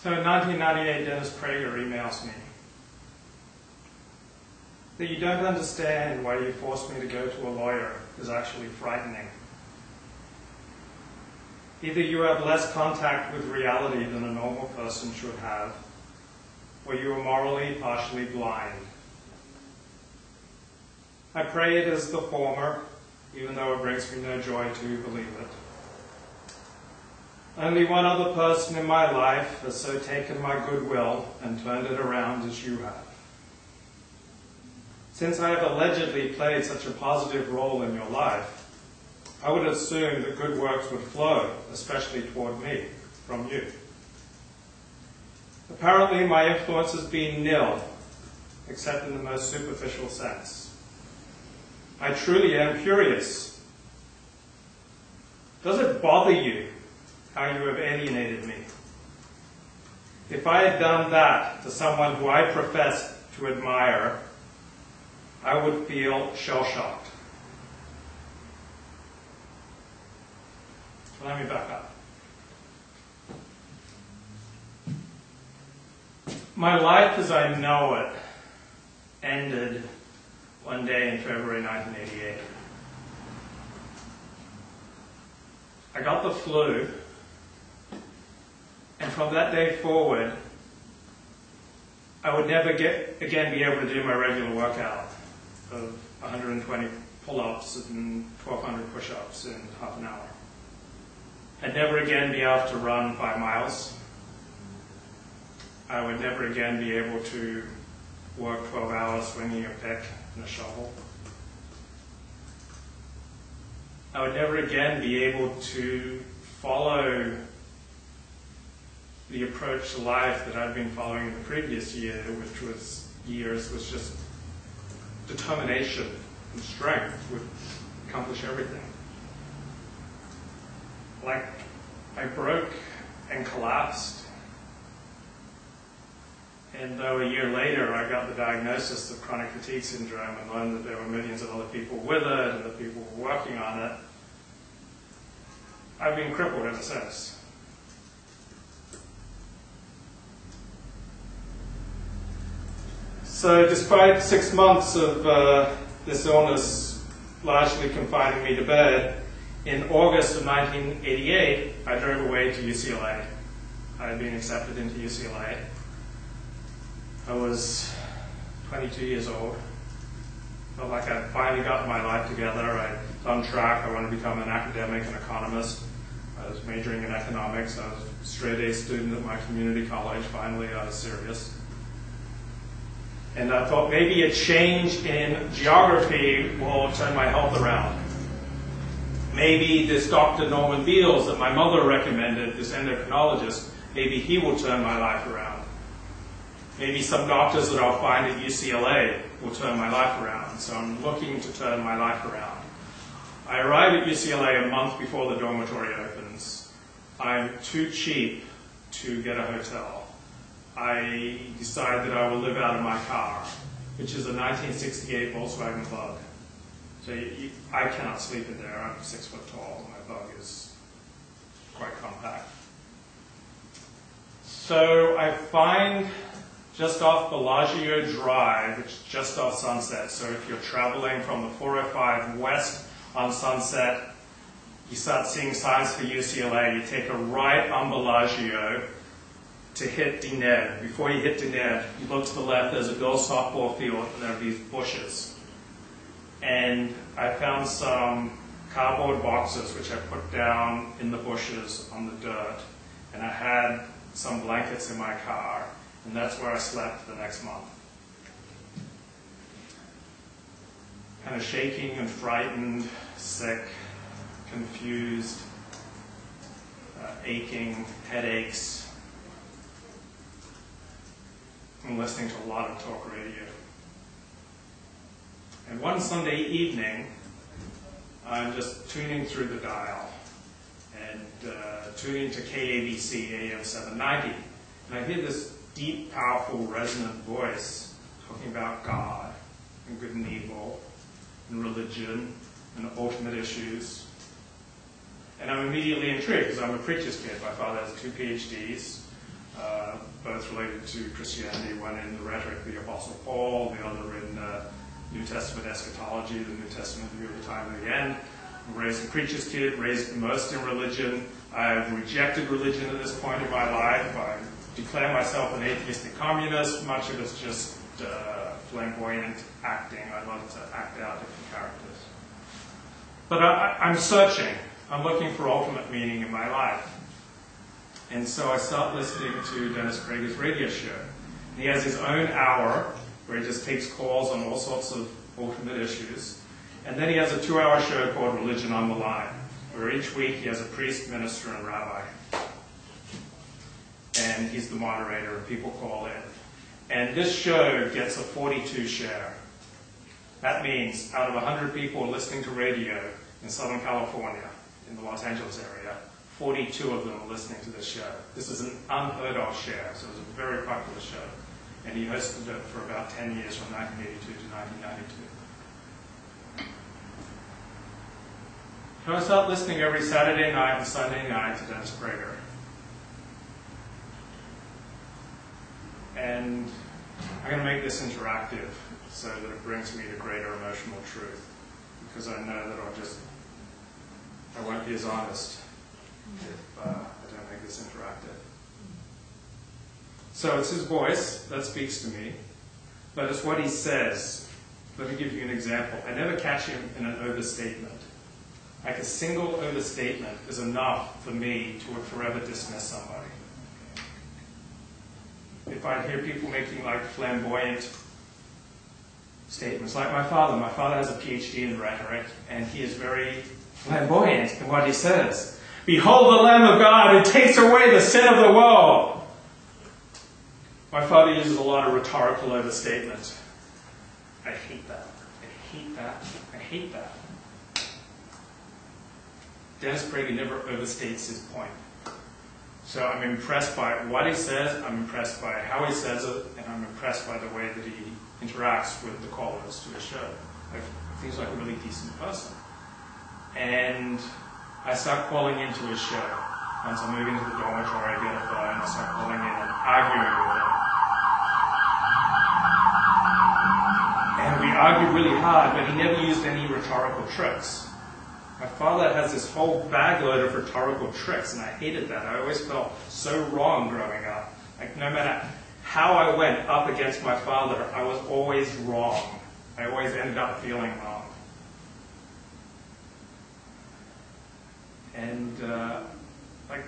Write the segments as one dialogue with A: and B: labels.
A: So in 1998, Dennis Prager emails me that you don't understand why you forced me to go to a lawyer is actually frightening. Either you have less contact with reality than a normal person should have, or you are morally partially blind. I pray it is the former, even though it brings me no joy to believe it. Only one other person in my life has so taken my goodwill and turned it around as you have. Since I have allegedly played such a positive role in your life, I would assume that good works would flow, especially toward me, from you. Apparently my influence has been nil, except in the most superficial sense. I truly am curious. Does it bother you how you have alienated me? If I had done that to someone who I profess to admire, I would feel shell-shocked. So let me back up. My life as I know it ended one day in February 1988. I got the flu, and from that day forward, I would never again be able to do my regular workout of 120 pull-ups and 1,200 push-ups in half an hour. I'd never again be able to run 5 miles. I would never again be able to work 12 hours swinging a pick and a shovel. I would never again be able to follow the approach to life that I'd been following in the previous year, which was just determination and strength would accomplish everything. Like, I broke and collapsed. And though a year later I got the diagnosis of chronic fatigue syndrome and learned that there were millions of other people with it and that people were working on it, I've been crippled ever since. So despite 6 months of this illness largely confining me to bed, in August of 1988, I drove away to UCLA. I had been accepted into UCLA. I was 22 years old. Felt like I'd finally got my life together. I was on track. I wanted to become an academic, an economist. I was majoring in economics. I was a straight-A student at my community college. Finally, I was serious. And I thought maybe a change in geography will turn my health around. Maybe this Dr. Norman Beals that my mother recommended, this endocrinologist, maybe he will turn my life around. Maybe some doctors that I'll find at UCLA will turn my life around. So I'm looking to turn my life around. I arrive at UCLA a month before the dormitory opens. I'm too cheap to get a hotel. I decide that I will live out of my car, which is a 1968 Volkswagen Bug. So I cannot sleep in there. I'm 6 foot tall. My Bug is quite compact. So I find just off Bellagio Drive, which is just off Sunset. So if you're traveling from the 405 west on Sunset, you start seeing signs for UCLA. You take a right on Bellagio to hit Dined. Before you hit Dined, you look to the left, there's a girls' softball field, and there are these bushes. And I found some cardboard boxes, which I put down in the bushes on the dirt. And I had some blankets in my car, and that's where I slept the next month. Kind of shaking and frightened, sick, confused, aching, headaches, and listening to a lot of talk radio. And one Sunday evening, I'm just tuning through the dial and tuning to KABC AM 790. And I hear this deep, powerful, resonant voice talking about God and good and evil and religion and ultimate issues. And I'm immediately intrigued because I'm a preacher's kid. My father has 2 PhDs. both related to Christianity, one in the rhetoric of the Apostle Paul, the other in New Testament eschatology, the New Testament view of the time of the end. I'm raised a preacher's kid, raised immersed in religion. I've rejected religion at this point in my life. I declare myself an atheistic communist. Much of it's just flamboyant acting. I love to act out different characters. But I'm searching. I'm looking for ultimate meaning in my life. And so I start listening to Dennis Prager's radio show. He has his own hour where he just takes calls on all sorts of ultimate issues. And then he has a 2-hour show called Religion on the Line, where each week he has a priest, minister, and rabbi. And he's the moderator, and people call in. And this show gets a 42 share. That means out of 100 people listening to radio in Southern California, in the Los Angeles area, 42 of them are listening to this show. This is an unheard of share, so it was a very popular show. And he hosted it for about 10 years, from 1982 to 1992. So I start listening every Saturday night and Sunday night to Dennis Prager. And I'm going to make this interactive so that it brings me to greater emotional truth, because I know that I won't be as honest if I don't make this interactive. So it's his voice that speaks to me, but it's what he says. Let me give you an example. I never catch him in an overstatement. Like a single overstatement is enough for me to forever dismiss somebody. If I hear people making like flamboyant statements, like my father has a PhD in rhetoric, and he is very flamboyant in what he says. Behold the Lamb of God who takes away the sin of the world. My father uses a lot of rhetorical overstatement. I hate that. I hate that. I hate that. Dennis Prager never overstates his point. So I'm impressed by what he says, I'm impressed by how he says it, and I'm impressed by the way that he interacts with the callers to his show. He seems like a really decent person. And I start calling into his show. Once I move into the dormitory, I get a phone, I start calling in and arguing with him. And we argued really hard, but he never used any rhetorical tricks. My father has this whole bag load of rhetorical tricks, and I hated that. I always felt so wrong growing up. Like, no matter how I went up against my father, I was always wrong. I always ended up feeling wrong. And, like,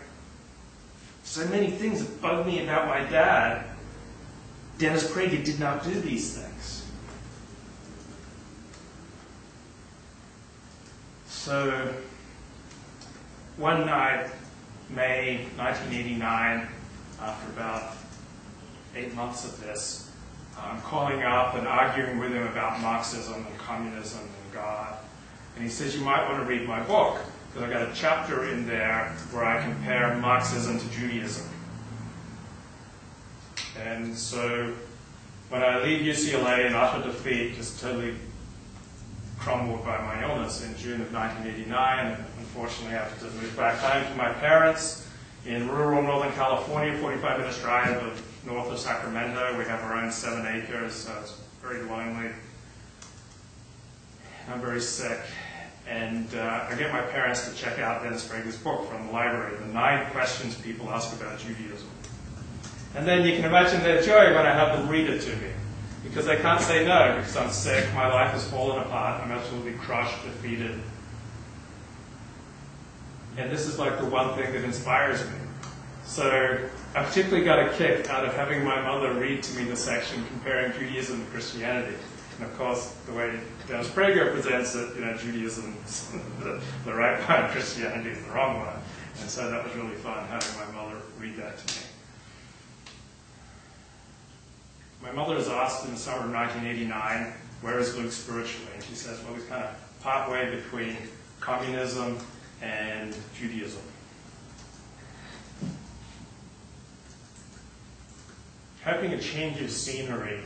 A: so many things that bugged me about my dad, Dennis Prager did not do these things. So, one night, May 1989, after about 8 months of this, I'm calling up and arguing with him about Marxism and communism and God. And he says, you might want to read my book, because I've got a chapter in there where I compare Marxism to Judaism. And so, when I leave UCLA in utter defeat, just totally crumbled by my illness in June of 1989, and unfortunately I have to move back home to my parents in rural Northern California, 45 minutes drive of north of Sacramento. We have our own 7 acres, so it's very lonely. I'm very sick, and I get my parents to check out Dennis Prager's book from the library, The 9 Questions People Ask About Judaism. And then you can imagine their joy when I have them read it to me. Because I can't say no, because I'm sick, my life has fallen apart, I'm absolutely crushed, defeated. And this is like the one thing that inspires me. So I particularly got a kick out of having my mother read to me the section comparing Judaism and Christianity. And of course, the way Dennis Prager presents it, Judaism is the right one, Christianity is the wrong one. And so that was really fun, having my mother read that to me. My mother was asked in the summer of 1989, where is Luke spiritually? And she says, well, he's kind of partway between communism and Judaism. Having a change of scenery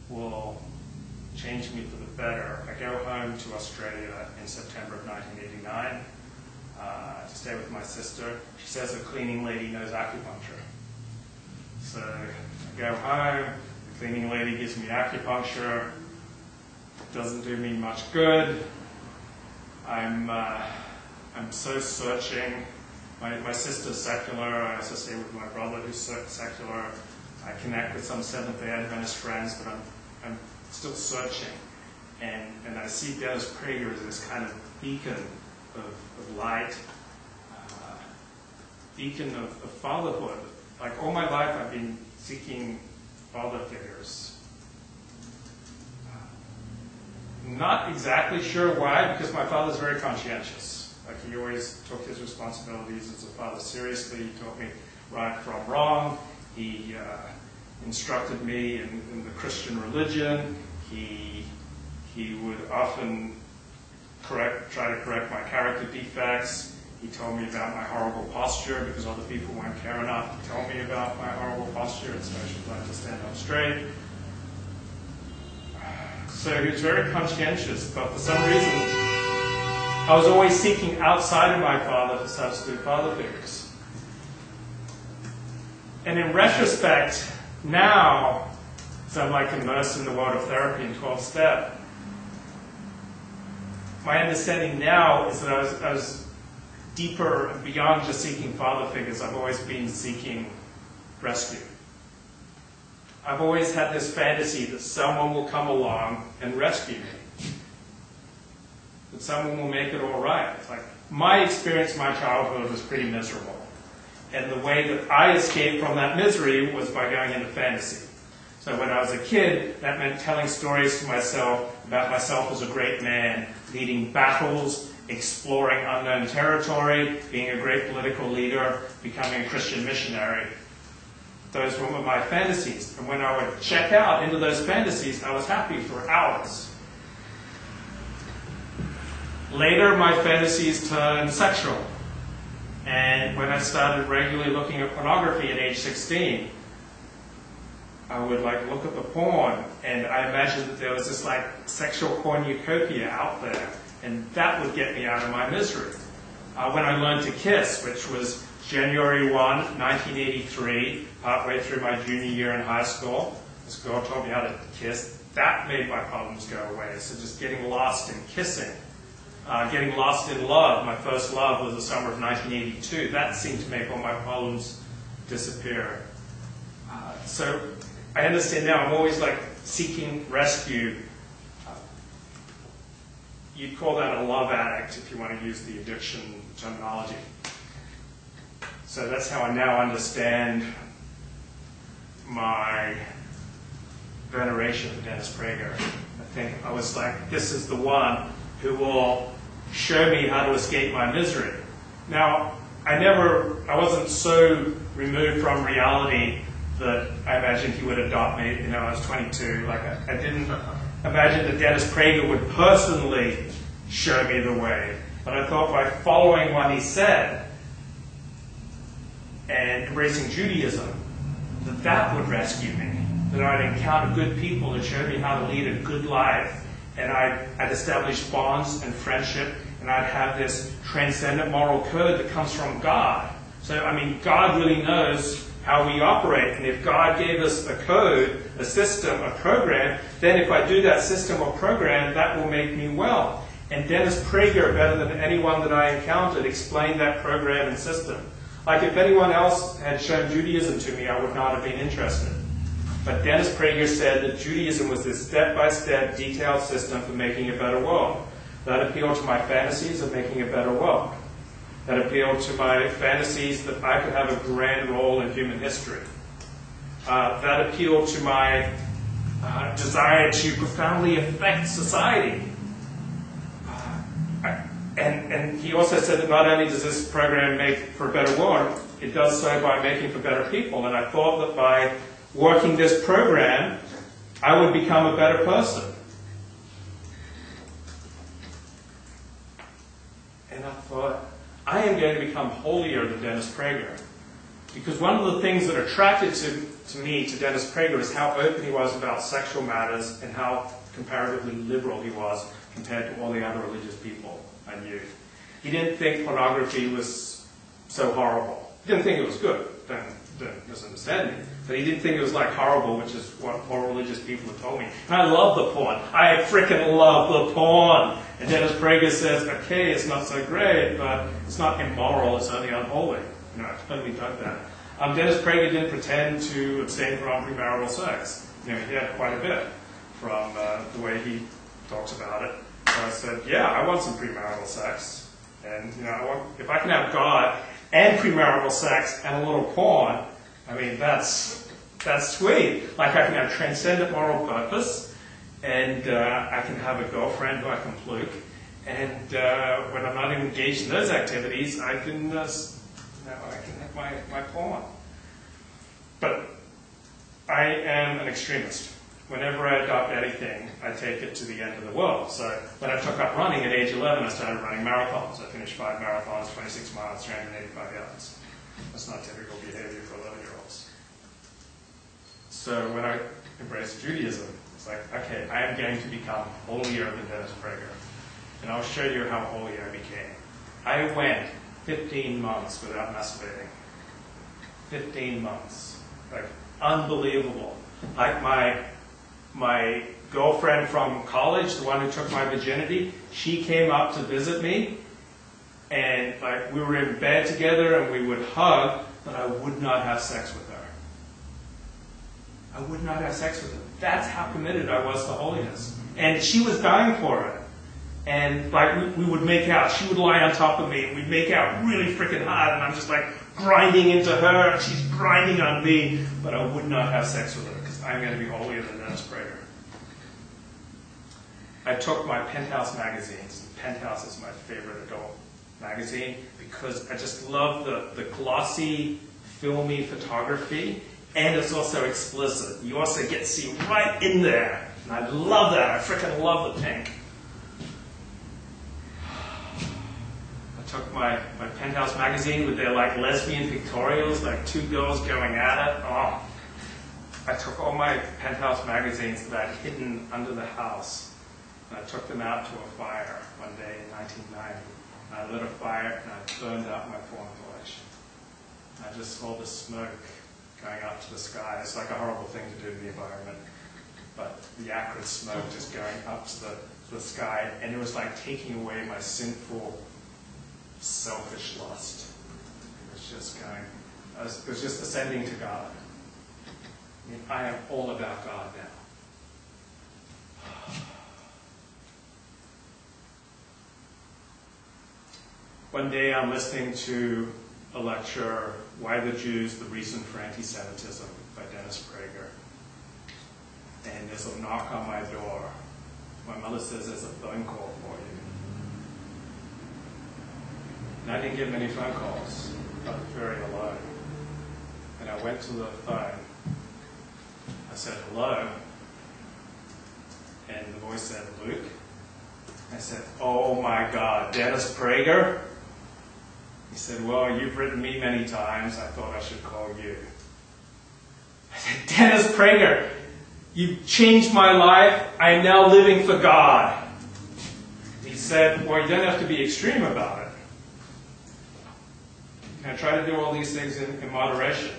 A: will change me for the better. I go home to Australia in September of 1989 to stay with my sister. She says a cleaning lady knows acupuncture. So I go home, the cleaning lady gives me acupuncture. It doesn't do me much good. I'm so searching. My sister's secular. I associate with my brother who's secular. I connect with some Seventh-day Adventist friends, but I'm still searching. And I see Dennis Prager as this kind of beacon of light, beacon of fatherhood. Like all my life I've been seeking father figures. Not exactly sure why, because my father's very conscientious. Like he always took his responsibilities as a father seriously. He taught me right from wrong. He instructed me in the Christian religion. He would often try to correct my character defects. He told me about my horrible posture because other people won't care enough to tell me about my horrible posture, especially if I have to stand up straight. So he was very conscientious, but for some reason I was always seeking outside of my father to substitute father figures. And in retrospect, now, as I'm like immersed in the world of therapy in 12-step, my understanding now is that I was deeper and beyond just seeking father figures. I've always been seeking rescue. I've always had this fantasy that someone will come along and rescue me. That someone will make it all right. It's like my experience in my childhood was pretty miserable. And the way that I escaped from that misery was by going into fantasy. So when I was a kid, that meant telling stories to myself about myself as a great man, leading battles, exploring unknown territory, being a great political leader, becoming a Christian missionary. Those were my fantasies. And when I would check out into those fantasies, I was happy for hours. Later, my fantasies turned sexual. And when I started regularly looking at pornography at age 16, I would look at the porn, and I imagined that there was this sexual cornucopia out there, and that would get me out of my misery. When I learned to kiss, which was January 1, 1983, partway through my junior year in high school, this girl taught me how to kiss. That made my problems go away. So just getting lost in kissing. Getting lost in love. My first love was the summer of 1982. That seemed to make all my problems disappear. So I understand now I'm always seeking rescue. You'd call that a love addict if you want to use the addiction terminology. So that's how I now understand my veneration for Dennis Prager. I think I was this is the one who will show me how to escape my misery. Now, I wasn't so removed from reality that I imagined he would adopt me. I was 22. I didn't imagine that Dennis Prager would personally show me the way. But I thought by following what he said and embracing Judaism, that would rescue me. That I'd encounter good people that showed me how to lead a good life, and I'd establish bonds and friendship, and I'd have this transcendent moral code that comes from God. So, God really knows how we operate, and if God gave us a code, a system, a program, then if I do that system or program, that will make me well. And Dennis Prager, better than anyone that I encountered, explained that program and system. If anyone else had shown Judaism to me, I would not have been interested. But Dennis Prager said that Judaism was this step-by-step, detailed system for making a better world. That appealed to my fantasies of making a better world. That appealed to my fantasies that I could have a grand role in human history. That appealed to my desire to profoundly affect society. And he also said that not only does this program make for a better world, it does so by making for better people. And I thought that by working this program, I would become a better person. And I thought, I am going to become holier than Dennis Prager. Because one of the things that attracted to me to Dennis Prager is how open he was about sexual matters and how comparatively liberal he was compared to all the other religious people I knew. He didn't think pornography was so horrible. He didn't think it was good. Don't misunderstand me. But he didn't think it was like horrible, which is what more religious people have told me. And I love the porn. I freaking love the porn. And Dennis Prager says, okay, it's not so great, but it's not immoral, it's only unholy. You know, I totally dug that. Dennis Prager didn't pretend to abstain from premarital sex. You know, he had quite a bit from the way he talks about it. So I said, yeah, I want some premarital sex. And, you know, if I can have God and premarital sex and a little porn, I mean, that's sweet. Like, I can have transcendent moral purpose, and I can have a girlfriend who I can fluke. And when I'm not engaged in those activities, I can have my porn. But I am an extremist. Whenever I adopt anything, I take it to the end of the world. So when I took up running at age 11, I started running marathons. I finished 5 marathons, 26 miles, 385 yards. That's not typical behavior for 11-year-olds. So when I embraced Judaism, it's like, okay, I am going to become holier than Dennis Prager. And I'll show you how holy I became. I went 15 months without masturbating. 15 months. Like, unbelievable. Like my girlfriend from college, the one who took my virginity, she came up to visit me, and like we were in bed together and we would hug, but I would not have sex with her. I would not have sex with her. That's how committed I was to holiness. And she was dying for it. And like we would make out. She would lie on top of me and we'd make out really freaking hard, and I'm just like grinding into her and she's grinding on me, but I would not have sex with her because I'm going to be holier than Dennis Prager. I took my Penthouse magazines. Penthouse is my favorite adult magazine because I just love the glossy, filmy photography, and it's also explicit. You also get to see right in there. And I love that. I freaking love the pink. I took my Penthouse magazine with their like lesbian pictorials, like 2 girls going at it. Oh. I took all my Penthouse magazines that I'd hidden under the house, and I took them out to a fire one day in 1990. And I lit a fire and I burned out my porn collection. I just saw the smoke going up to the sky. It's like a horrible thing to do to the environment, but the acrid smoke just going up to the sky, and it was like taking away my sinful, selfish lust. It was just going, it was just ascending to God. I mean, I am all about God now. One day I'm listening to a lecture, Why the Jews, the Reason for Anti-Semitism, by Dennis Prager. And there's a knock on my door. My mother says there's a phone call for you. And I didn't get many phone calls. I was very alone. And I went to the phone. I said, hello. And the voice said, Luke. I said, oh my God, Dennis Prager? He said, well, you've written me many times. I thought I should call you. I said, Dennis Prager, you've changed my life. I am now living for God. He said, well, you don't have to be extreme about it. And I try to do all these things in moderation.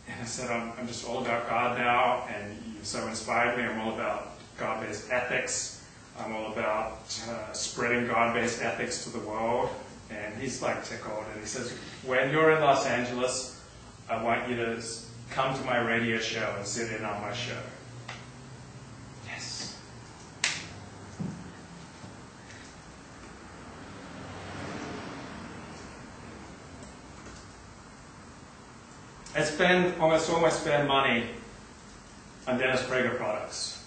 A: And I said, I'm just all about God now, and you've so inspired me. I'm all about God-based ethics. I'm all about spreading God-based ethics to the world. And he's like tickled, and he says, when you're in Los Angeles, I want you to come to my radio show and sit in on my show. Yes. I spend almost all my spare money on Dennis Prager products.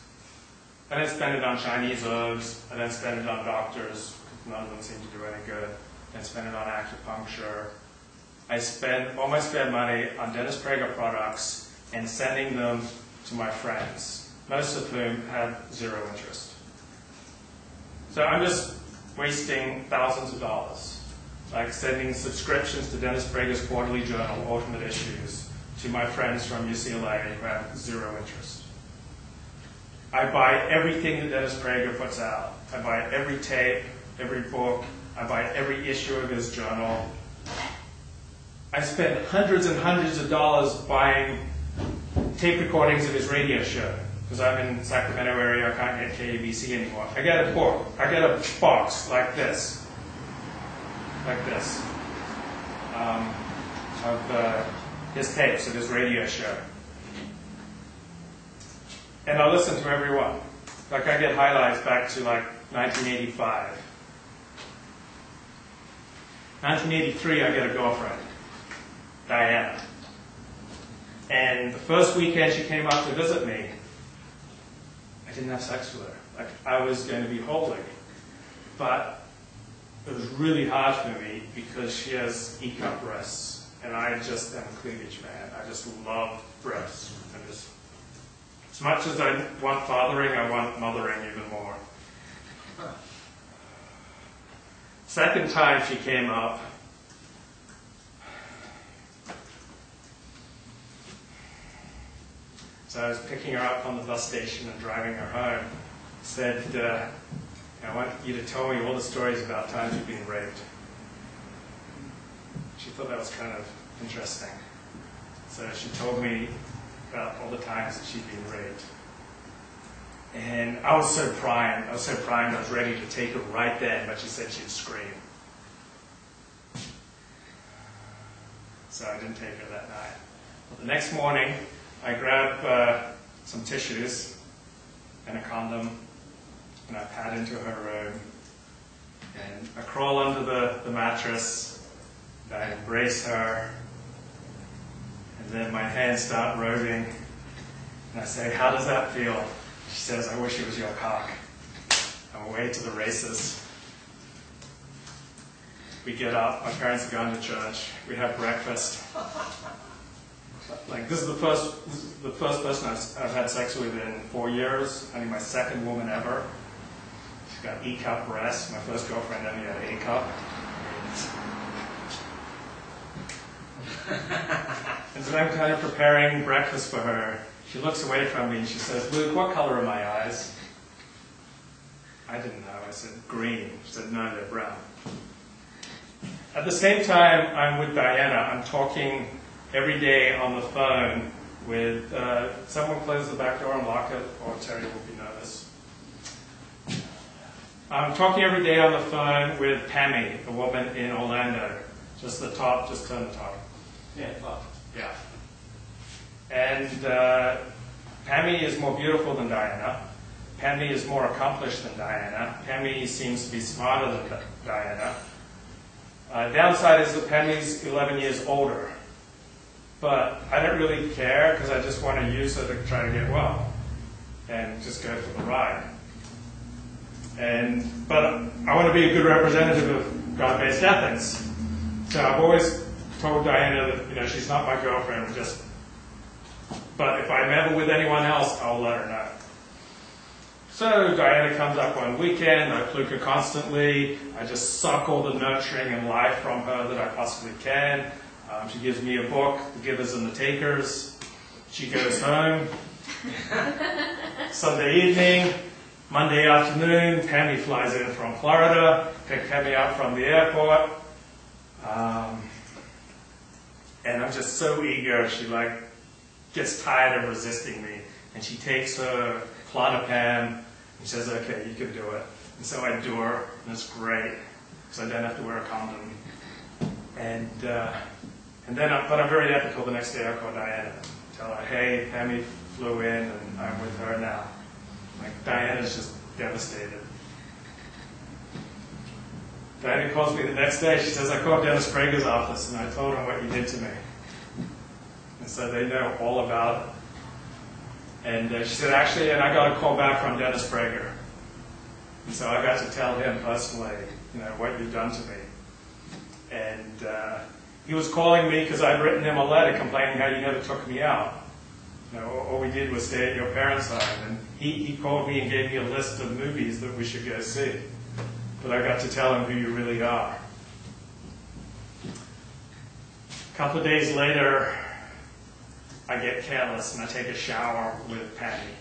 A: I don't spend it on Chinese herbs. I don't spend it on doctors. None of them seem to do any good. I spend it on acupuncture. I spend all my spare money on Dennis Prager products and sending them to my friends, most of whom had zero interest. So I'm just wasting thousands of dollars, like sending subscriptions to Dennis Prager's quarterly journal, Ultimate Issues, to my friends from UCLA who have zero interest. I buy everything that Dennis Prager puts out. I buy every tape, every book. I buy every issue of his journal. I spent hundreds and hundreds of dollars buying tape recordings of his radio show. Because I'm in Sacramento area, I can't get KABC anymore. I get a box like this. Of his tapes of his radio show. And I listen to every one. Like I get highlights back to like 1985. 1983 I get a girlfriend, Diana. And the first weekend she came up to visit me, I didn't have sex with her. Like I was going to be holy. But it was really hard for me because she has E-cup breasts. And I just am a cleavage man. I just love breasts. As much as I want fathering, I want mothering even more. Second time she came up, so I was picking her up on the bus station and driving her home. Said, I want you to tell me all the stories about times you've been raped. She thought that was kind of interesting. So she told me about all the times that she'd been raped. And I was so primed. I was ready to take her right then, but she said she'd scream. So I didn't take her that night. But the next morning, I grab some tissues and a condom, and I pad into her room, and I crawl under the mattress, and I embrace her, and then my hands start roving, and I say, "How does that feel?" She says, "I wish it was your cock." I'm away to the races. We get up, my parents are going to church, we have breakfast. Like, this is the first person I've had sex with in 4 years, only my second woman ever. She's got E-cup breasts. My first girlfriend only had A-cup. And so I'm kind of preparing breakfast for her. She looks away from me and she says, "Luke, what color are my eyes?" I didn't know. I said, "Green." She said, "No, they're brown." At the same time I'm with Diana, I'm talking every day on the phone with, someone close the back door and lock it, or Terry will be nervous. I'm talking every day on the phone with Pammy, a woman in Orlando. Just the top, just turn the top.
B: Yeah, top.
A: Yeah. And Pammy is more beautiful than Diana. Pammy is more accomplished than Diana. Pammy seems to be smarter than Diana. Downside is that Pammy's 11 years older. But I don't really care because I just want to use her to try to get well and just go for the ride. But I want to be a good representative of God-based ethics. So I've always told Diana that she's not my girlfriend. But if I'm ever with anyone else, I'll let her know. So Diana comes up one weekend, I fluke her constantly, I just suck all the nurturing and life from her that I possibly can. She gives me a book, The Givers and the Takers. She goes home. Sunday evening, Monday afternoon, Pammy flies in from Florida, pick Pammy up from the airport. And I'm just so eager, she gets tired of resisting me. And she takes her Clonopam and says, "Okay, you can do it." And so I do her, and it's great, because I don't have to wear a condom. But I'm very ethical. The next day I call Diana, tell her, "Hey, Pammy flew in, and I'm with her now." Diana's just devastated. Diana calls me the next day. She says, "I called Dennis Prager's office, and I told him what you did to me." And so they know all about it. And she said, "Actually, and I got a call back from Dennis Prager." And so I got to tell him personally, what you've done to me. And he was calling me because I'd written him a letter complaining how you never took me out. All we did was stay at your parents' home. And he called me and gave me a list of movies that we should go see. But I got to tell him who you really are. A couple of days later, I get careless and I take a shower with Pammy.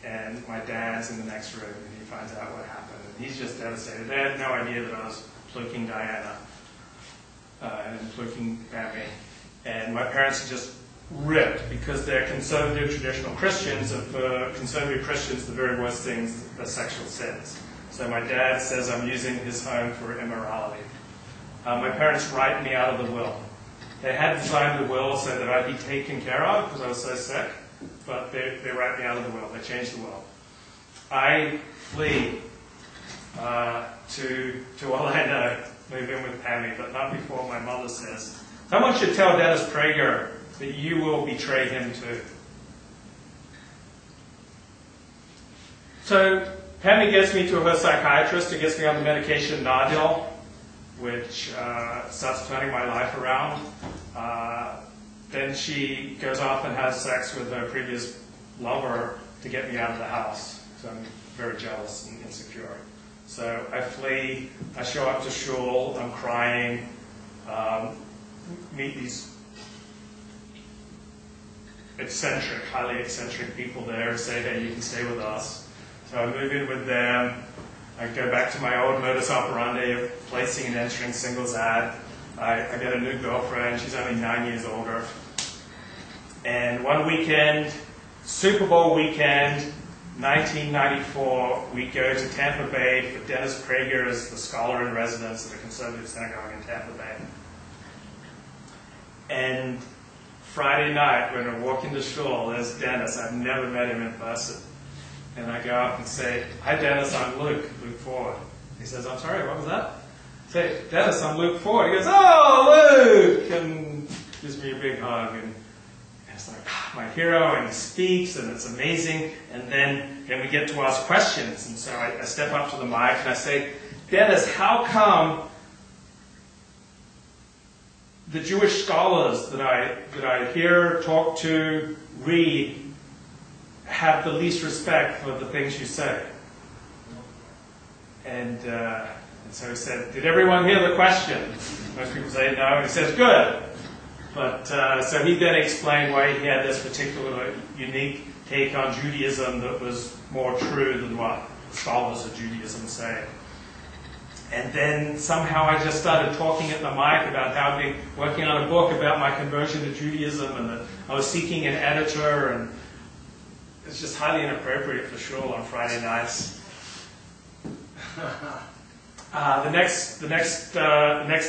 A: And my dad's in the next room and he finds out what happened. And he's just devastated. They had no idea that I was fluking Diana. including Pammy. And my parents are just ripped because they're conservative traditional Christians, and for conservative Christians the very worst things are sexual sins. So my dad says I'm using his home for immorality. My parents write me out of the will. They had designed the will so that I'd be taken care of because I was so sick, but they write me out of the will. They changed the will. I flee to Orlando, move in with Pammy, but not before my mother says, someone should tell Dennis Prager that you will betray him too. So Pammy gets me to her psychiatrist who gets me on the medication Nardil, which starts turning my life around. Then she goes off and has sex with her previous lover to get me out of the house. So I'm very jealous and insecure. So I flee, I show up to shul, I'm crying, meet these eccentric, highly eccentric people there who say, hey, you can stay with us. So I move in with them. I go back to my old modus operandi of placing and entering singles ad. I get a new girlfriend. She's only 9 years older. And one weekend, Super Bowl weekend, 1994, we go to Tampa Bay for Dennis Prager as the scholar in residence at the conservative synagogue in Tampa Bay. And Friday night, when I walk into shul, there's Dennis. I've never met him in person. And I go up and say, hi Dennis, I'm Luke Ford. He says, I'm sorry, what was that? I say, Dennis, I'm Luke Ford. He goes, oh, Luke! And gives me a big hug. And it's like, my hero, and he speaks, and it's amazing. And then we get to ask questions. And so I step up to the mic and I say, Dennis, how come the Jewish scholars that I hear, talk to, read, have the least respect for the things you say? And so he said, did everyone hear the question? Most people say no, and he says, good. But so he then explained why he had this particular unique take on Judaism that was more true than what scholars of Judaism say. And then somehow I just started talking at the mic about how I've been working on a book about my conversion to Judaism, and that I was seeking an editor, and it's just highly inappropriate for shul on Friday nights. The next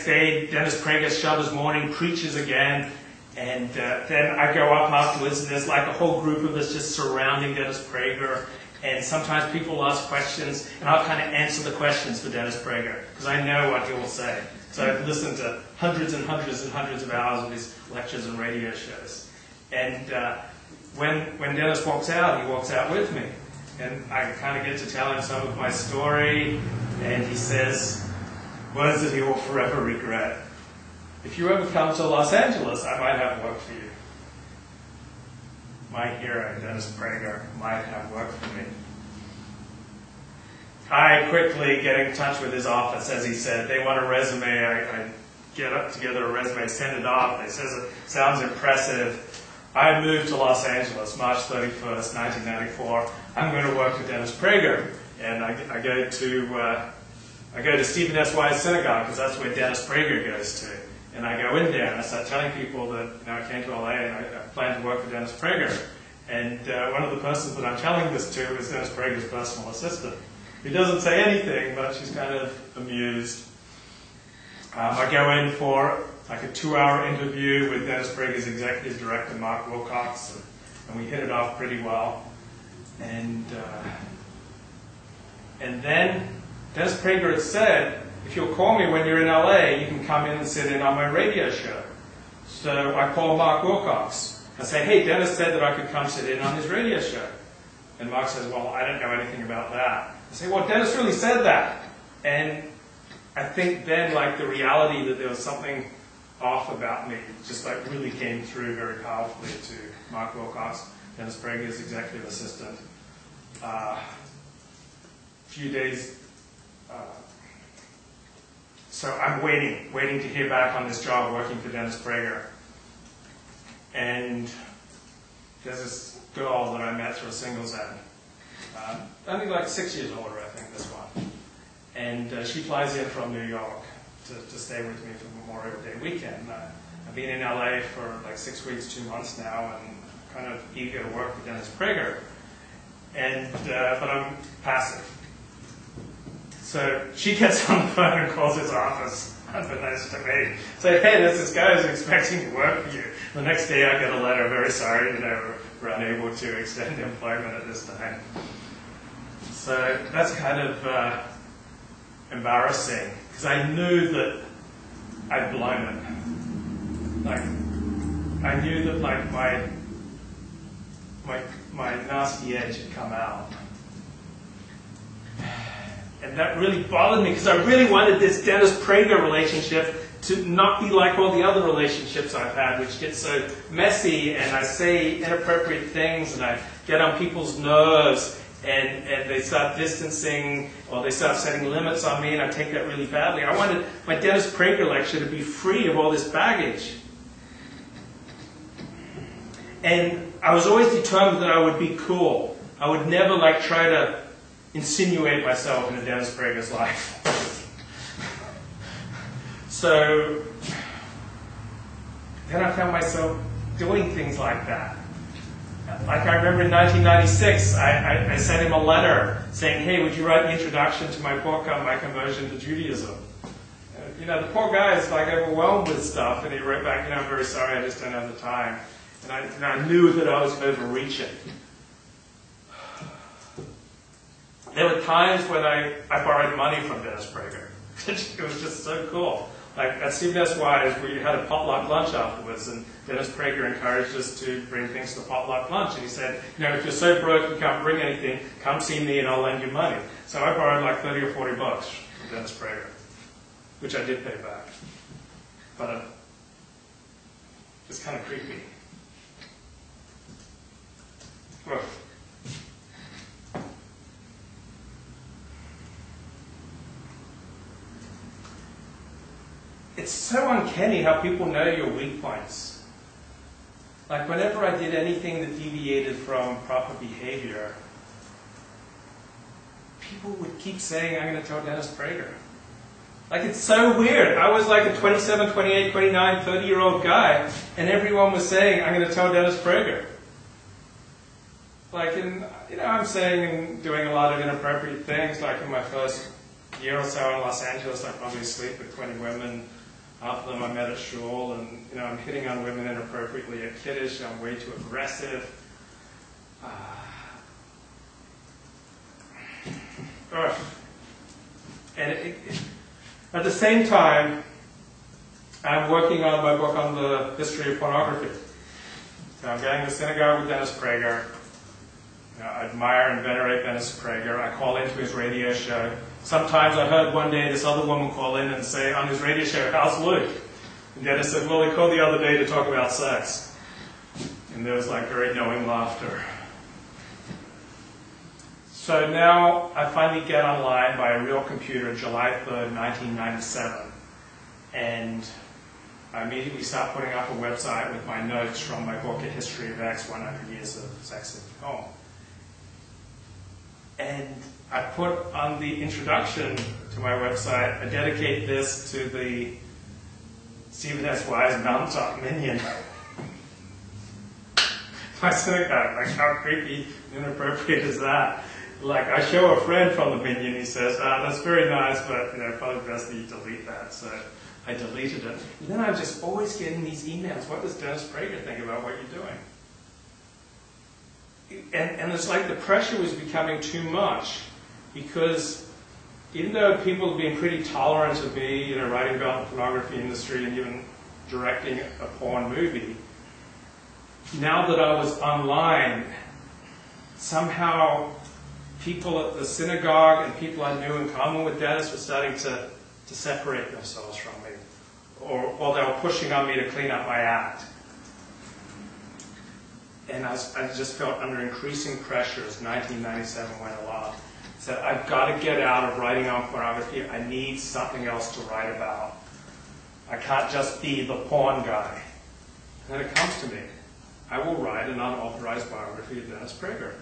A: day, Dennis Prager, Shabbos morning, preaches again, and then I go up afterwards, and there's like a whole group of us just surrounding Dennis Prager, and sometimes people ask questions, and I'll kind of answer the questions for Dennis Prager, because I know what he will say. So I've listened to hundreds and hundreds and hundreds of hours of his lectures and radio shows. And when Dennis walks out, he walks out with me. And I kind of get to tell him some of my story, and he says, words that he will forever regret. If you ever come to Los Angeles, I might have work for you. My hero, Dennis Prager, might have work for me. I quickly get in touch with his office, as he said. They want a resume. I get up together a resume, send it off. They says it sounds impressive. I moved to Los Angeles, March 31st, 1994. I'm going to work for Dennis Prager. And I go to Stephen S. Wise Synagogue, because that's where Dennis Prager goes to. And I go in there and I start telling people that I came to LA and I plan to work for Dennis Prager. And one of the persons that I'm telling this to is Dennis Prager's personal assistant. He doesn't say anything, but she's kind of amused. I go in for like a 2-hour interview with Dennis Prager's executive director, Mark Wilcox, and we hit it off pretty well. And then Dennis Prager had said, if you'll call me when you're in LA, you can come in and sit in on my radio show. So I call Mark Wilcox. I say, hey, Dennis said that I could come sit in on his radio show. And Mark says, well, I don't know anything about that. I say, well, Dennis really said that. And I think then, like, the reality that there was something off about me just like really came through very powerfully to Mark Wilcox, Dennis Prager's executive assistant. A few days, so I'm waiting to hear back on this job working for Dennis Prager. And there's this girl that I met through a singles ad. Only like 6 years older, I think, this one. And she flies in from New York to stay with me for Memorial Day weekend. I've been in LA for like 6 weeks, 2 months now, and kind of eager to work with Dennis Prager. And but I'm passive. So she gets on the phone and calls his office, unbeknownst to me. Say, hey, there's this guy who's expecting to work for you. The next day I get a letter, very sorry, we're unable to extend employment at this time. So that's kind of embarrassing, because I knew that I'd blown it. Like, I knew that like my nasty edge had come out. And that really bothered me, because I really wanted this Dennis Prager relationship to not be like all the other relationships I've had, which get so messy, and I say inappropriate things, and I get on people's nerves, and they start distancing, or they start setting limits on me, and I take that really badly. I wanted my Dennis Prager lecture to be free of all this baggage. And I was always determined that I would be cool. I would never like try to insinuate myself into Dennis Prager's life. So then I found myself doing things like that. Like I remember in 1996, I sent him a letter saying, hey, would you write the introduction to my book on my conversion to Judaism? You know, the poor guy is like overwhelmed with stuff, and he wrote back, you know, I'm very sorry, I just don't have the time. And I knew that I was overreaching. There were times when I borrowed money from Dennis Prager. It was just so cool. Like at CBS Wise, we had a potluck lunch afterwards, and Dennis Prager encouraged us to bring things to the potluck lunch. And he said, you know, if you're so broke you can't bring anything, come see me and I'll lend you money. So I borrowed like 30 or 40 bucks from Dennis Prager, which I did pay back. But it's kind of creepy. Well, it's so uncanny how people know your weak points. Like whenever I did anything that deviated from proper behavior, people would keep saying, I'm going to tell Dennis Prager. Like it's so weird. I was like a 27, 28, 29, 30-year-old guy, and everyone was saying, I'm going to tell Dennis Prager. Like in, you know, I'm saying and doing a lot of inappropriate things. Like in my first year or so in Los Angeles, I probably sleep with 20 women. Half of them I met at shul, and you know, I'm hitting on women inappropriately at Kiddush. I'm way too aggressive. And at the same time, I'm working on my book on the history of pornography. So I'm going to synagogue with Dennis Prager. You know, I admire and venerate Dennis Prager. I call into his radio show. Sometimes I heard one day this other woman call in and say on his radio show, how's Luke? And Dennis said, well, he called the other day to talk about sex. And there was like very knowing laughter. So now I finally get online by a real computer, July 3rd, 1997. And I immediately start putting up a website with my notes from my book, A History of X, 100 Years of Sex in Film. And I put on the introduction to my website, I dedicate this to the Stephen S. Wise mountaintop minion. My synagogue, like how creepy and inappropriate is that? Like I show a friend from the minion, he says, that's very nice, but you know, probably best that you delete that. So I deleted it. And then I'm just always getting these emails. What does Dennis Prager think about what you're doing? And it's like the pressure was becoming too much, because even though people have been pretty tolerant of me, you know, writing about the pornography industry and even directing a porn movie, now that I was online, somehow people at the synagogue and people I knew in common with Dennis were starting to separate themselves from me, or they were pushing on me to clean up my act. And I just felt under increasing pressure as 1997 went along. I said, I've got to get out of writing on pornography. I need something else to write about. I can't just be the porn guy. And then it comes to me. I will write an unauthorized biography of Dennis Prager.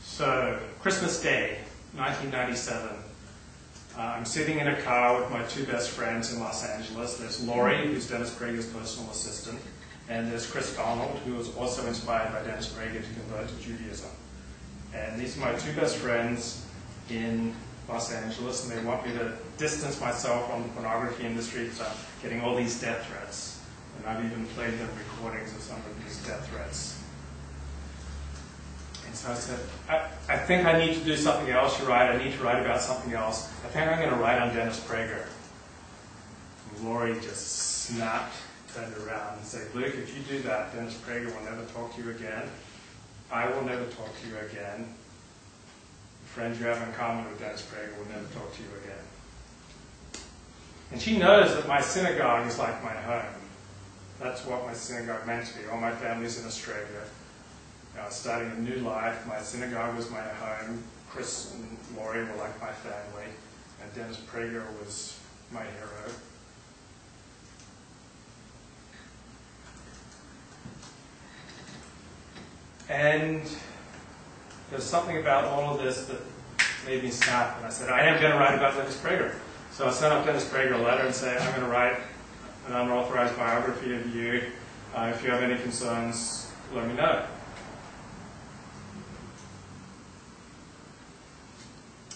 A: So, Christmas Day, 1997, I'm sitting in a car with my two best friends in Los Angeles. There's Laurie, who's Dennis Prager's personal assistant, and there's Chris Donald, who was also inspired by Dennis Prager to convert to Judaism. And these are my two best friends in Los Angeles, and they want me to distance myself from the pornography industry because I'm getting all these death threats. And I've even played them recordings of some of these death threats. And so I said, I think I need to do something else. You're right, I need to write about something else. I think I'm going to write on Dennis Prager. And Laurie just snapped, turned around and said, Luke, if you do that, Dennis Prager will never talk to you again. I will never talk to you again. The friends you have in common with Dennis Prager will never talk to you again. And she knows that my synagogue is like my home. That's what my synagogue meant to be. All my family's in Australia. I was starting a new life. My synagogue was my home. Chris and Laurie were like my family. And Dennis Prager was my hero. And there's something about all of this that made me snap. And I said, I am going to write about Dennis Prager. So I sent up Dennis Prager a letter and said, I'm going to write an unauthorized biography of you. If you have any concerns, let me know.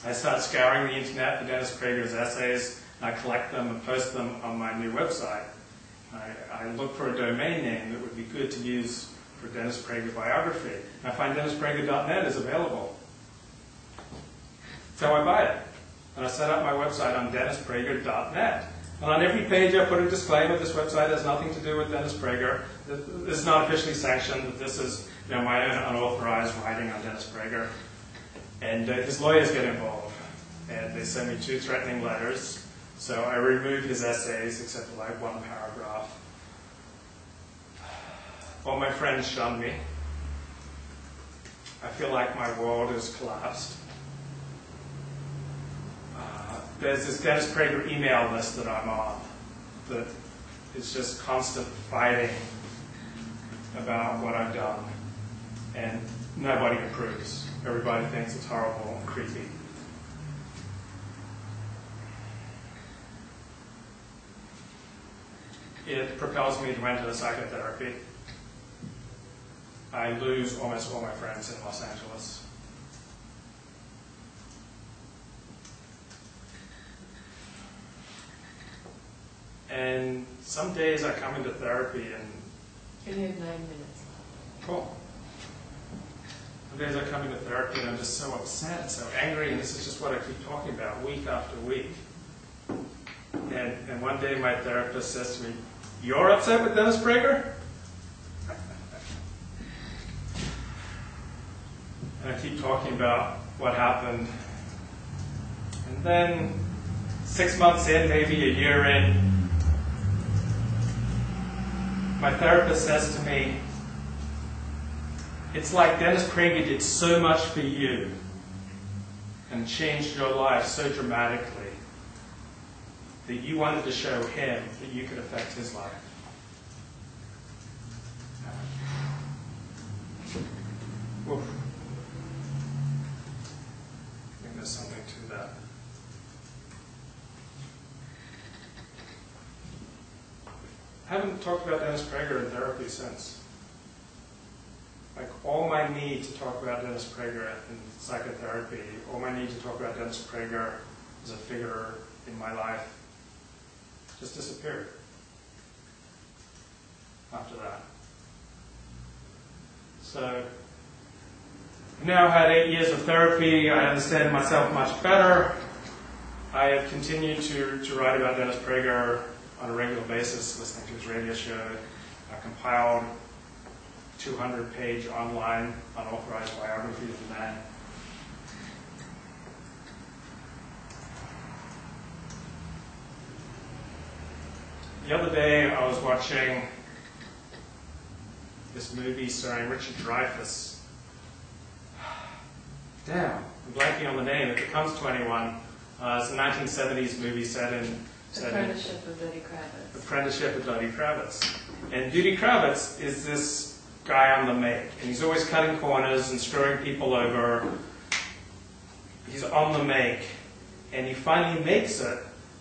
A: I start scouring the internet for Dennis Prager's essays, and I collect them and post them on my new website. I look for a domain name that would be good to use for Dennis Prager biography. And I find DennisPrager.net is available. So I buy it. And I set up my website on DennisPrager.net. And on every page I put a disclaimer, this website has nothing to do with Dennis Prager. This is not officially sanctioned, that this is my own unauthorized writing on Dennis Prager. And his lawyers get involved. And they send me 2 threatening letters. So I remove his essays, except for like 1 paragraph. All my friends shun me. I feel like my world has collapsed. There's this Dennis Prager email list that I'm on that is just constant fighting about what I've done. And nobody approves. Everybody thinks it's horrible and creepy. It propels me to enter psychotherapy. I lose almost all my friends in Los Angeles. And some days I come into therapy and...
B: You have 9 minutes.
A: Cool. Some days I come into therapy and I'm just so upset, so angry, and this is just what I keep talking about week after week. And one day my therapist says to me, "You're upset with Dennis Prager?" And I keep talking about what happened. And then 6 months in, maybe a year in, my therapist says to me, "It's like Dennis Prager did so much for you and changed your life so dramatically that you wanted to show him that you could affect his life." Oof. I think there's something to that. I haven't talked about Dennis Prager in therapy since. Like, all my need to talk about Dennis Prager in psychotherapy, all my need to talk about Dennis Prager as a figure in my life, just disappeared after that. So, I've now had 8 years of therapy. I understand myself much better. I have continued to write about Dennis Prager on a regular basis, listening to his radio show. I compiled 200-page online unauthorized biography of the man. The other day I was watching this movie starring Richard Dreyfuss. Damn, I'm blanking on the name. If it comes to anyone, it's a 1970s movie set in...
B: Apprenticeship of Duddy Kravitz.
A: Apprenticeship of Duddy Kravitz. And Duddy Kravitz is this guy on the make. And he's always cutting corners and screwing people over. He's on the make. And he finally makes it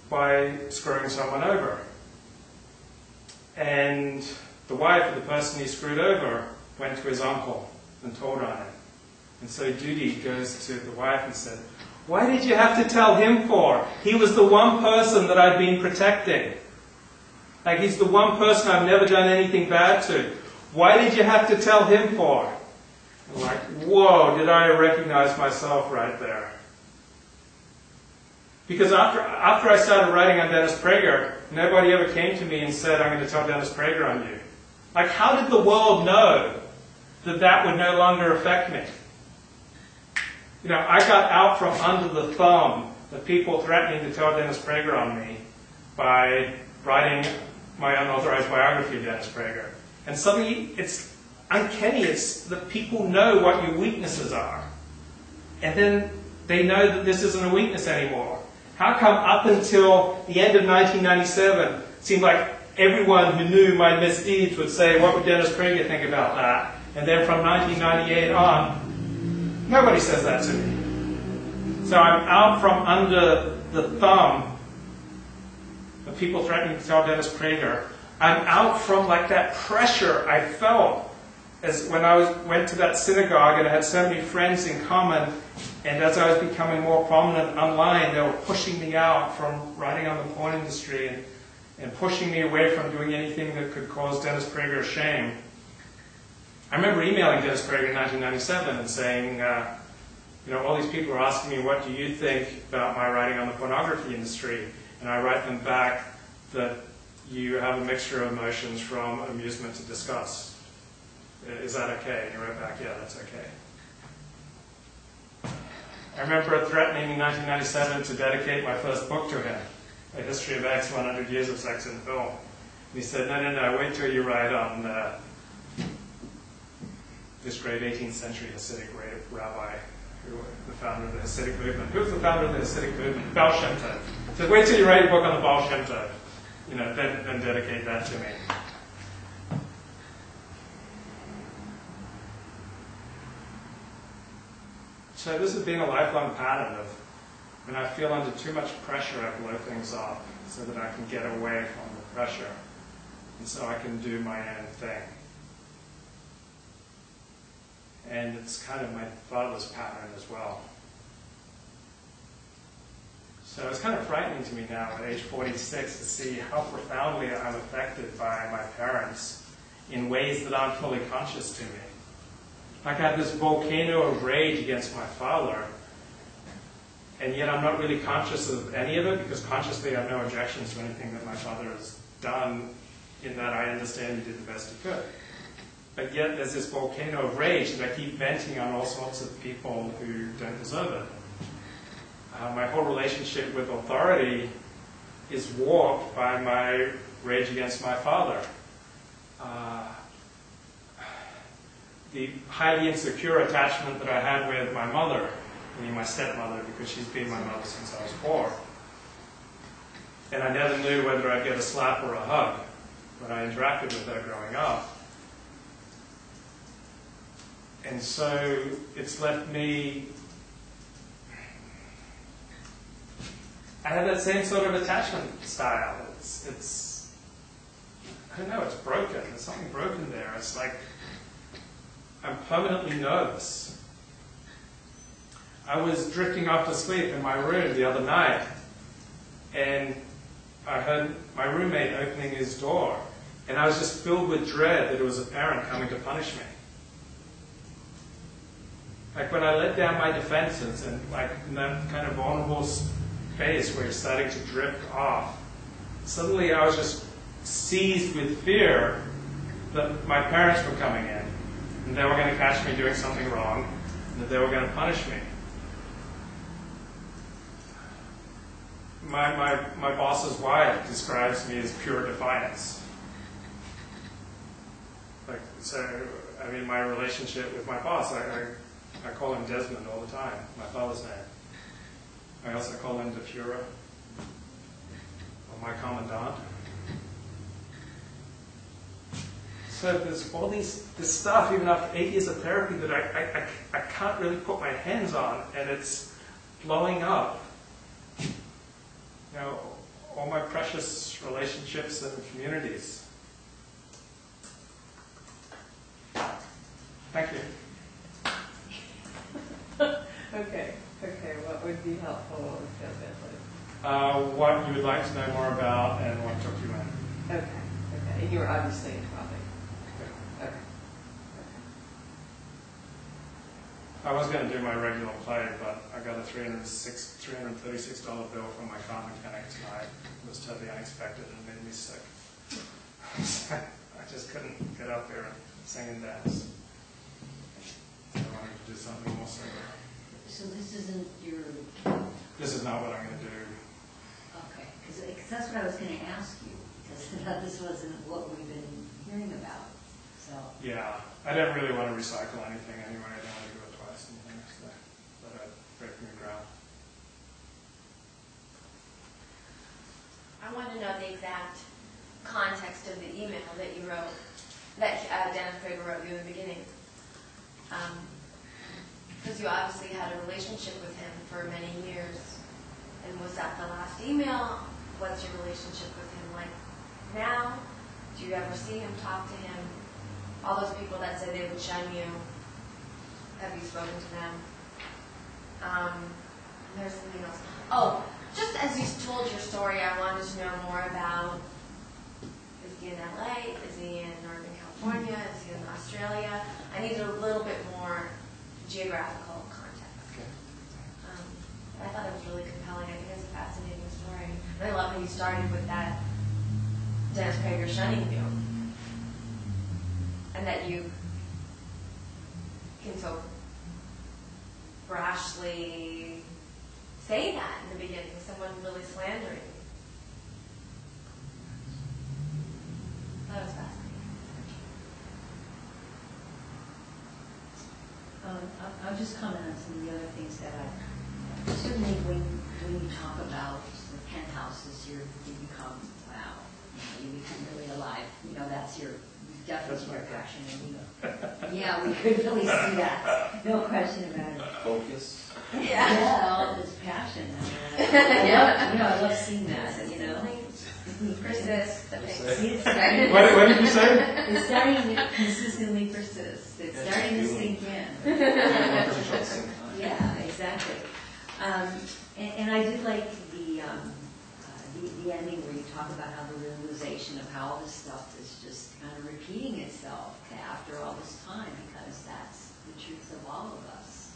A: by screwing someone over. And the wife of the person he screwed over went to his uncle and told on him. And so Judy goes to the wife and said, "Why did you have to tell him for? He was the one person that I've been protecting. Like, he's the one person I've never done anything bad to. Why did you have to tell him for?" I'm like, whoa, did I recognize myself right there? Because after I started writing on Dennis Prager, nobody ever came to me and said, "I'm going to tell Dennis Prager on you." Like, how did the world know that that would no longer affect me? You know, I got out from under the thumb of people threatening to tell Dennis Prager on me by writing my unauthorized biography of Dennis Prager. And suddenly, it's uncanny. It's that people know what your weaknesses are. And then they know that this isn't a weakness anymore. How come up until the end of 1997, it seemed like everyone who knew my misdeeds would say, "What would Dennis Prager think about that?" And then from 1998 on, nobody says that to me. So I'm out from under the thumb of people threatening to tell Dennis Prager. I'm out from like that pressure I felt as when I went to that synagogue and I had so many friends in common, and as I was becoming more prominent online, they were pushing me out from writing on the porn industry and pushing me away from doing anything that could cause Dennis Prager shame. I remember emailing Dennis Prager in 1997 and saying, you know, all these people are asking me, "What do you think about my writing on the pornography industry?" And I write them back that you have a mixture of emotions from amusement to disgust. Is that okay? And he wrote back, "Yeah, that's okay." I remember threatening in 1997 to dedicate my first book to him, A History of X, 100 Years of Sex in Film. And he said, no, wait till you write on this great 18th century Hasidic rabbi, who was the founder of the Hasidic movement. Who was the founder of the Hasidic movement? Baal Shem Tov. He said, "Wait till you write a book on the Baal Shem Tov. You know, then dedicate that to me." So this has been a lifelong pattern of when I feel under too much pressure, I blow things up so that I can get away from the pressure and so I can do my own thing. And it's kind of my father's pattern as well. So it's kind of frightening to me now at age 46 to see how profoundly I'm affected by my parents in ways that aren't fully conscious to me. Like I have this volcano of rage against my father, and yet I'm not really conscious of any of it because consciously I have no objections to anything that my father has done, in that I understand he did the best he could. But yet there's this volcano of rage that I keep venting on all sorts of people who don't deserve it. My whole relationship with authority is warped by my rage against my father. The highly insecure attachment that I had with my mother, meaning my stepmother, because she's been my mother since I was 4. And I never knew whether I'd get a slap or a hug when I interacted with her growing up. And so it's left me... I have that same sort of attachment style. It's I don't know, it's broken. There's something broken there. It's like I'm permanently nervous. I was drifting off to sleep in my room the other night, and I heard my roommate opening his door, and I was just filled with dread that it was a parent coming to punish me. Like when I let down my defenses and like in that kind of vulnerable space where you're starting to drift off, suddenly I was just seized with fear that my parents were coming in and they were going to catch me doing something wrong and that they were going to punish me. My boss's wife describes me as pure defiance. Like, so, I mean, my relationship with my boss, I call him Desmond all the time, my father's name. I also call him the Fuhrer, or my commandant. So there's all this stuff, even after 8 years of therapy, that I can't really put my hands on, and it's blowing up. all my precious relationships and communities. Thank you.
B: Okay, what would be helpful? What would feel good?
A: What you would like to know more about and what took you in.
B: Okay. And you were obviously in topic. Okay.
A: I was going to do my regular play, but I got a $336 bill from my car mechanic tonight. It was totally unexpected and made me sick. I just couldn't get up there and sing and dance. So I wanted to do something more sober.
C: So this isn't your...
A: This is not what I'm going to do.
C: Okay, because that's what I was going to ask you, because this wasn't what we've been hearing about. So
A: Yeah, I didn't really want to recycle anything anyway. I didn't want to do it twice anyway, so I thought I'd break new ground.
D: I want to know the exact context of the email that you wrote, that Dennis Prager wrote you in the beginning. Because you obviously had a relationship with him for many years. And was that the last email? What's your relationship with him like now? Do you ever see him, talk to him? All those people that said they would shun you, have you spoken to them? There's something else. Oh, just as you told your story, I wanted to know more about, is he in LA? Is he in Northern California? Is he in Australia? I need a little bit more geographical context.
A: Okay.
D: I thought it was really compelling. I think it's a fascinating story. And I love how you started with that Dennis Prager shunning you. And that you can so brashly say that in the beginning, someone really slandering you. That was fascinating.
C: I'll just comment on some of the other things that certainly when you talk about the penthouses, you become, wow, you become really alive. That's definitely your passion. And yeah, we could really see that. No question about it.
E: Focus.
C: Yeah, all this passion. I love seeing that,
D: Persist.
C: See, it's starting.
A: What did you say?
C: It's starting to consistently persist. It's starting to sink in. Yeah, exactly. And I did like the ending where you talk about how the realization of how all this stuff is just kind of repeating itself after all this time, because that's the truth of all of us.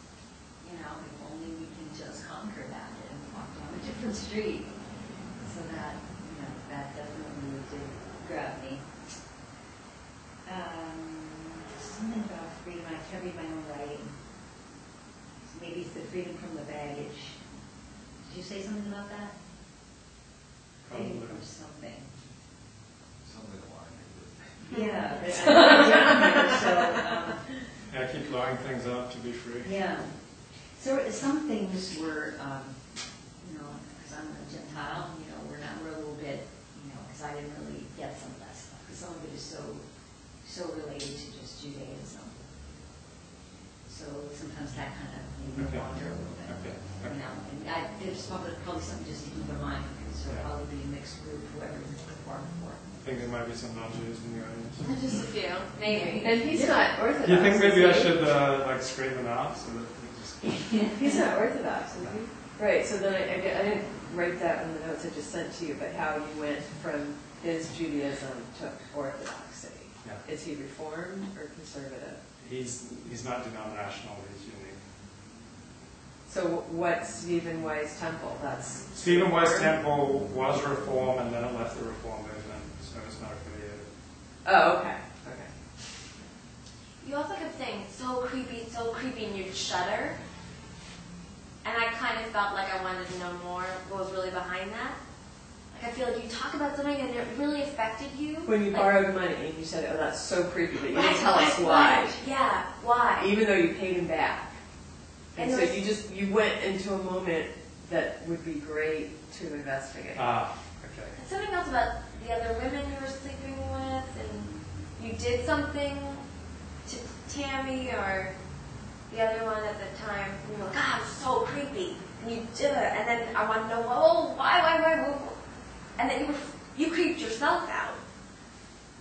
C: If only we can just conquer that and walk down a different street. So that, that definitely did grab me. Something about freedom. I can't read my own writing. Maybe it's the freedom from the baggage. Did you say something about that? Freedom from something.
E: Something along
C: Yeah.
A: I keep blowing things up to be free.
C: Yeah. So some things were, because I'm a Gentile, we're a little bit, because I didn't really get some of that stuff. Because some of it is so related to just Judaism. So sometimes that kind of made me wander a little bit.
A: Okay.
C: And there's probably something just to keep in mind, because there'll probably be a mixed group, whoever it's performed for.
A: I think there might be some non-Jews in the audience.
D: Just a few, maybe.
B: And he's not Orthodox.
A: Do you think maybe I
B: is he?
A: should scream them out so that
B: He's not Orthodox, is he? Right, so then I didn't write that in the notes I just sent to you, but how you went from his Judaism to Orthodoxy.
A: Yeah.
B: Is he Reformed or conservative?
A: he's not denominational, he's unique.
B: So what's Stephen Weiss Temple? That's
A: Stephen Weiss Temple was Reform and then it left the Reform movement, so it's not affiliated.
B: Oh, okay.
D: You also kept saying, so creepy, and you'd shudder. And I kind of felt like I wanted to know more what was really behind that. Like, I feel like you talk about something and it really affected you.
B: When you borrowed money and you said, oh, that's so creepy, but you didn't tell us why.
D: Yeah, why?
B: Even though you paid him back. And
D: And
B: so
D: there was-
B: you went into a moment that would be great to investigate.
A: Okay.
D: And something else about the other women you were sleeping with, and you did something to Tammy or the other one at the time. You were like, it was so creepy. and you do it, and then I want to know, why, and then you creeped yourself out,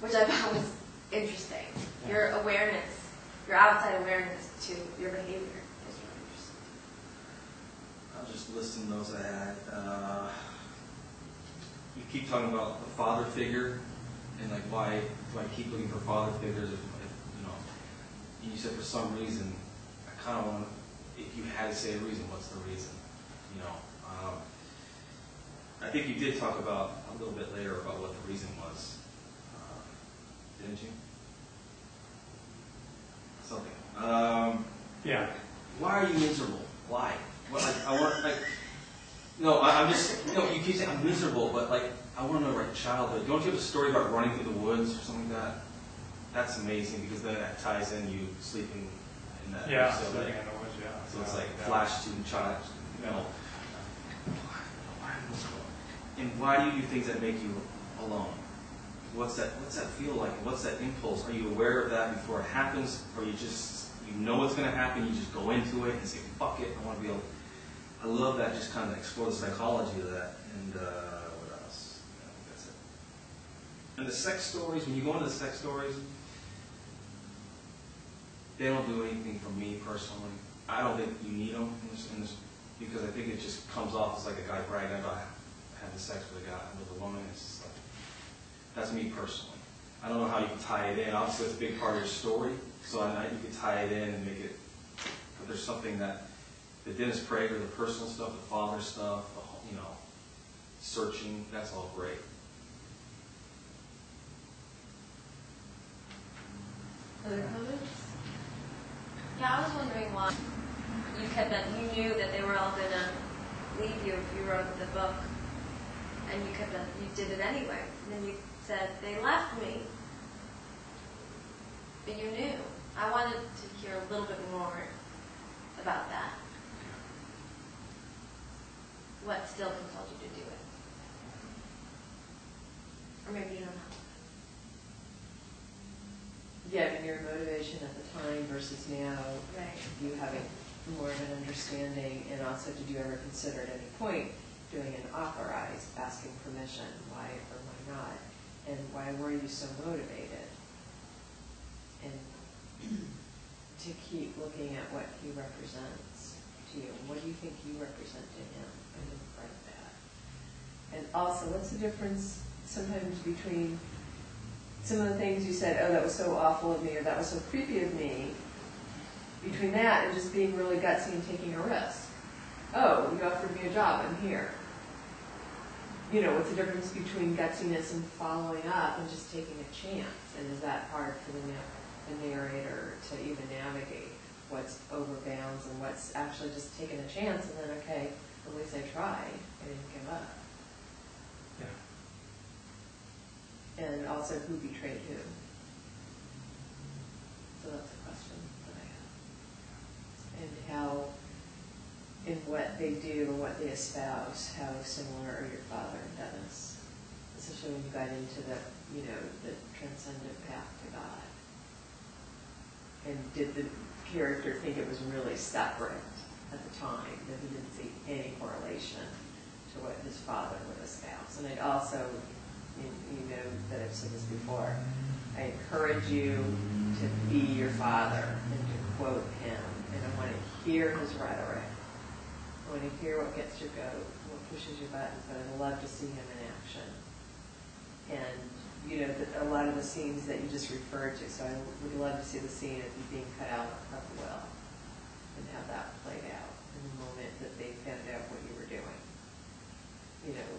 D: which I thought was interesting. Your awareness, your outside awareness to your behavior is really interesting.
F: I was just listing those I had. You keep talking about the father figure, and like why do I keep looking for father figures? If you know, and you said for some reason, I kind of want. If you had to say a reason, what's the reason? You know, I think you did talk about a little bit later about what the reason was, didn't you? Something.
A: Yeah.
F: Why are you miserable? Why? What, like, I want, like, no, I'm just, you know, you keep saying I'm miserable, but like, I want to know, like, childhood. Don't you have a story about running through the woods or something like that? That's amazing because then that ties in you sleeping in that.
A: Yeah,
F: So,
A: sleeping
F: like,
A: in the woods, yeah.
F: so it's like
A: Yeah.
F: flash to child, you know. Why am I miserable? And why do you do things that make you alone? What's that feel like? What's that impulse? Are you aware of that before it happens? Or you just, you know what's going to happen, you just go into it and say, fuck it, I want to be able. I love that, just kind of explore the psychology of that. And what else? I think that's it. And the sex stories, when you go into the sex stories, they don't do anything for me personally. I don't think you need them in this because I think it just comes off as like a guy bragging about having sex with a guy, with a woman. It's just like, that's me personally. I don't know how you can tie it in. Obviously, it's a big part of your story, so you could tie it in and make it. But there's something that the Dennis Prager, the personal stuff, the father stuff, you know, searching. That's all great.
B: Other comments?
D: Yeah, I was wondering why you kept that. You knew that they were all gonna leave you if you wrote the book, and you kept that. You did it anyway. And then you said they left me, but you knew. I wanted to hear a little bit more about that. What still compelled you to do it? Or maybe you don't know.
B: Yeah, I mean, your motivation at the time versus now,
D: Right.
B: you having more of an understanding, and also did you ever consider at any point doing an authorized, asking permission, why or why not, and why were you so motivated? And to keep looking at what he represents to you, what do you think you represent to him? I didn't write that. And also, what's the difference sometimes between some of the things you said, oh, that was so awful of me, or that was so creepy of me, between that and just being really gutsy and taking a risk. Oh, you offered me a job, I'm here. You know, what's the difference between gutsiness and following up and just taking a chance? And is that hard for the narrator to even navigate what's over bounds and what's actually just taking a chance and then, okay, at least I tried, I didn't give up.
A: Yeah.
B: And also, who betrayed who? So that's a question that I have. And how, in what they do and what they espouse, how similar are your father and Dennis? Especially when you got into the, you know, the transcendent path to God. And did the character think it was really separate at the time, that he didn't see any correlation to what his father would espouse? And I'd also, you know that I've said this before, I encourage you to be your father and to quote him. And I want to hear his rhetoric. I want to hear what gets your goat, what pushes your buttons, but I'd love to see him in action. And, you know, a lot of the scenes that you just referred to, so I would love to see the scene of you being cut out of the well and have that played out in the moment that they found out what you were doing. You know,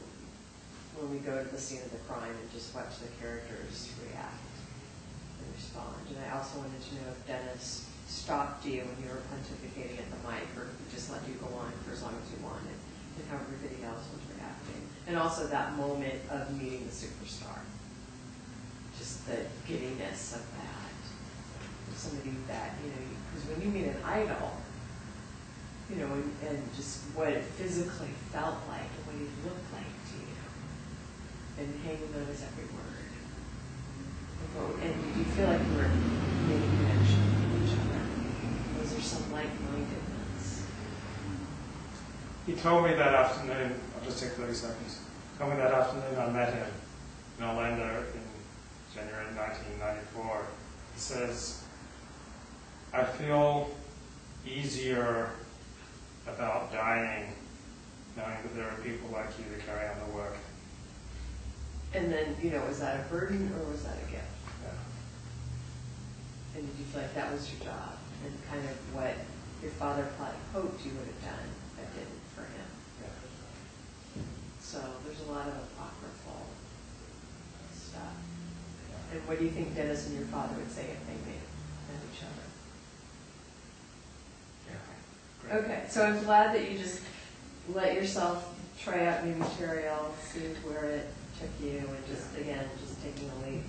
B: when we go to the scene of the crime and just watch the characters react and respond. And I also wanted to know if Dennis stopped you when you were pontificating at the mic, or if he just let you go on for as long as you wanted, and how everybody else was reacting. And also that moment of meeting the superstar. Just the giddiness of that. Somebody that, you know, because when you meet an idol, you know, and just what it physically felt like and what he looked like to you, and hanging on his every word. And you feel like you were making connection with each other. Was there some like-mindedness?
A: He told me that afternoon, I'll just take 30 seconds. He told me that afternoon I met him in Orlando in January 1994. He says, I feel easier about dying knowing that there are people like you to carry on the work.
B: And then, was that a burden or was that a gift?
A: Yeah.
B: And did you feel like that was your job and kind of what your father probably hoped you would have done but didn't for him?
A: Yeah.
B: So there's a lot of apocryphal stuff. And what do you think Dennis and your father would say if they met each other?
A: Yeah. Great.
B: Okay, so I'm glad that you just let yourself try out new material, see where it took you, and just, again, just taking a leap.